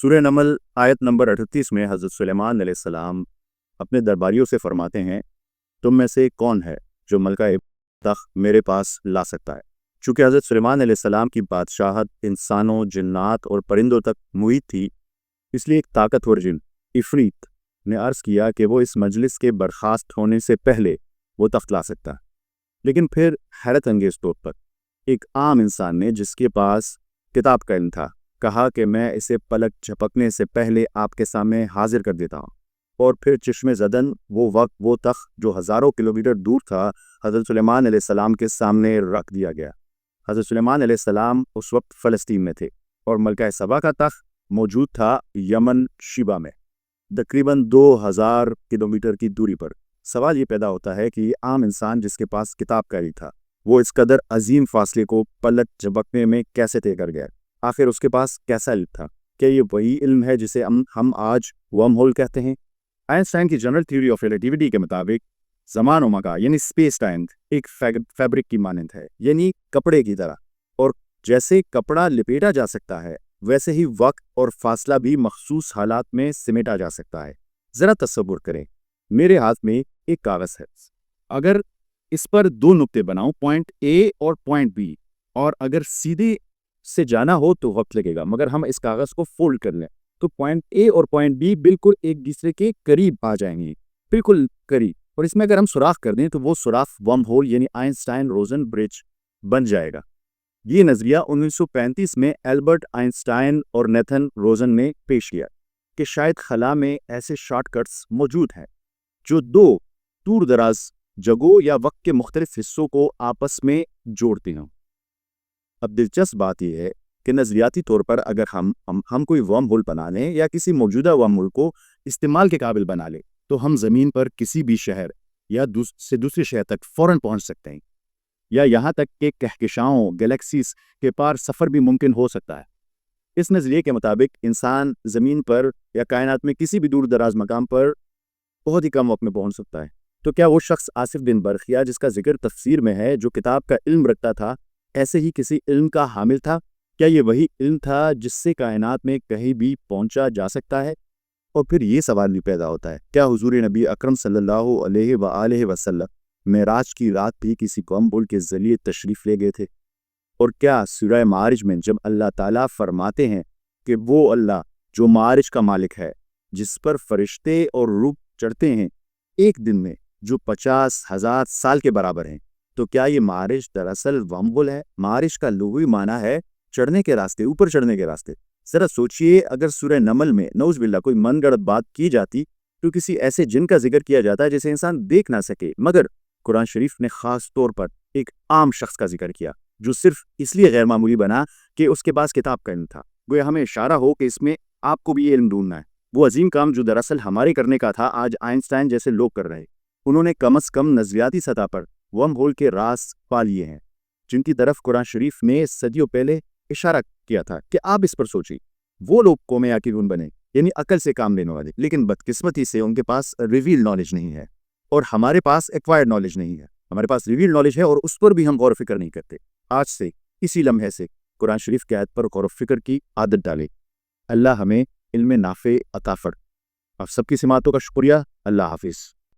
سورہ نمل آیت نمبر 38 میں حضرت سلیمان علیہ السلام اپنے درباریوں سے فرماتے ہیں، تم میں سے کون ہے جو ملکہ تخت میرے پاس لا سکتا ہے؟ چونکہ حضرت سلیمان علیہ السلام کی بادشاہت انسانوں، جنات اور پرندوں تک محیط تھی، اس لیے ایک طاقتور جن عفریت نے عرض کیا کہ وہ اس مجلس کے برخاست ہونے سے پہلے وہ تخت لا سکتا ہے۔ لیکن پھر حیرت انگیز طور پر ایک عام انسان نے، جس کے پاس کتاب کا علم تھا، کہا کہ میں اسے پلک جھپکنے سے پہلے آپ کے سامنے حاضر کر دیتا ہوں۔ اور پھر چشم زدن وہ وقت وہ تخت جو ہزاروں کلومیٹر دور تھا، حضرت سلیمان علیہ السلام کے سامنے رکھ دیا گیا۔ حضرت سلیمان علیہ السلام اس وقت فلسطین میں تھے اور ملکہ سبا کا تخت موجود تھا یمن شیبہ میں، تقریباً 2000 کلومیٹر کی دوری پر۔ سوال یہ پیدا ہوتا ہے کہ یہ عام انسان جس کے پاس کتاب کا علم تھا، وہ اس قدر عظیم فاصلے کو پلک جھپکنے میں کیسے طے کر گیا؟ آخر اس کے پاس کیسا علم تھا؟ کیا یہ وہی علم ہے جسے ہم آج ورم ہول کہتے ہیں؟ آئنسٹائن کی جنرل تھیوری آف ریلیٹیوٹی کے مطابق زمان و مکان یعنی اسپیس ٹائم ایک فیبرک کی مانند ہے، یعنی کپڑے کی طرح، اور جیسے کپڑا لپیٹا جا سکتا ہے ویسے ہی وقت اور فاصلہ بھی مخصوص حالات میں سمیٹا جا سکتا ہے۔ ذرا تصور کریں، میرے ہاتھ میں ایک کاغذ ہے، اگر اس پر دو نقطے بناؤں، پوائنٹ اے اور پوائنٹ بی، اور اگر سیدھے سے جانا ہو تو وقت لگے گا، مگر ہم اس کاغذ کو فولڈ کر لیں تو پوائنٹ اے اور پوائنٹ بی بالکل ایک دوسرے کے قریب آ جائیں گے، بالکل قریب، اور اس میں اگر ہم سوراخ کر دیں تو وہ سوراخ ورم ہول یعنی آئنسٹائن روزن برج بن جائے گا۔ یہ نظریہ 1935 میں البرٹ آئنسٹائن اور نیتھن روزن نے پیش کیا کہ شاید خلا میں ایسے شارٹ کٹس موجود ہیں جو دو دور دراز جگہوں یا وقت کے مختلف حصوں کو آپس میں جوڑتے ہیں۔ اب دلچسپ بات یہ ہے کہ نظریاتی طور پر اگر ہم کوئی ورم ہول بنا لیں یا کسی موجودہ ورم ہول کو استعمال کے قابل بنا لیں تو ہم زمین پر کسی بھی شہر یا دوسرے شہر تک فوراً پہنچ سکتے ہیں، یا یہاں تک کہ کہکشاؤں گلیکسیز کے پار سفر بھی ممکن ہو سکتا ہے۔ اس نظریے کے مطابق انسان زمین پر یا کائنات میں کسی بھی دور دراز مقام پر بہت ہی کم وقت میں پہنچ سکتا ہے۔ تو کیا وہ شخص آصف بن برقیہ جس کا ذکر تفسیر میں ہے، جو کتاب کا علم رکھتا تھا، ایسے ہی کسی علم کا حامل تھا؟ کیا یہ وہی علم تھا جس سے کائنات میں کہیں بھی پہنچا جا سکتا ہے؟ اور پھر یہ سوال بھی پیدا ہوتا ہے، کیا حضور نبی اکرم صلی اللہ علیہ وآلہ وسلم معراج کی رات بھی کسی ورم ہول کے ذریعے تشریف لے گئے تھے؟ اور کیا سورہ معارج میں جب اللہ تعالیٰ فرماتے ہیں کہ وہ اللہ جو معارج کا مالک ہے، جس پر فرشتے اور روح چڑھتے ہیں ایک دن میں جو 50,000 سال کے برابر ہیں، تو کیا یہ معارج دراصل ورم ہول ہے؟ معارج کا لغوی معنی ہے چڑھنے کے راستے، اوپر چڑھنے کے راستے۔ ذرا سوچئے، اگر سورہ نمل میں نعوذ باللہ کوئی من گڑت بات کی جاتی تو کسی ایسے جن کا ذکر کیا جاتا ہے جسے انسان دیکھ نہ سکے، مگر قرآن شریف نے خاص طور پر ایک عام شخص کا ذکر کیا جو صرف اس لیے غیر معمولی بنا کہ اس کے پاس کتاب کا علم تھا۔ گویا ہمیں اشارہ ہو کہ اس میں آپ کو بھی یہ علم ڈھونڈنا ہے۔ وہ عظیم کام جو دراصل ہمارے کرنے کا تھا، آج آئنسٹائن جیسے لوگ کر رہے۔ انہوں نے کم از کم نظریاتی سطح پر ورم ہول کے راز پا لیے ہیں، جن کی طرف قرآن شریف نے صدیوں پہلے اشارہ کیا تھا کہ آپ اس پر سوچیں۔ وہ لوگ قوم یعقوبون بنے، یعنی عقل سے کام لینے والے، لیکن بدقسمتی سے ان کے پاس ریویل نالج نہیں ہے، اور ہمارے پاس ایکوائرڈ نالج نہیں ہے۔ ہمارے پاس ریویل نالج ہے اور اس پر بھی ہم غور و فکر نہیں کرتے۔ آج سے، اسی لمحے سے قرآن شریف کی آیت پر غور و فکر کی عادت ڈالے۔ اللہ ہمیں علم نافع عطا فرمائے۔ آپ سب کی سماعتوں کا شکریہ۔ اللہ حافظ۔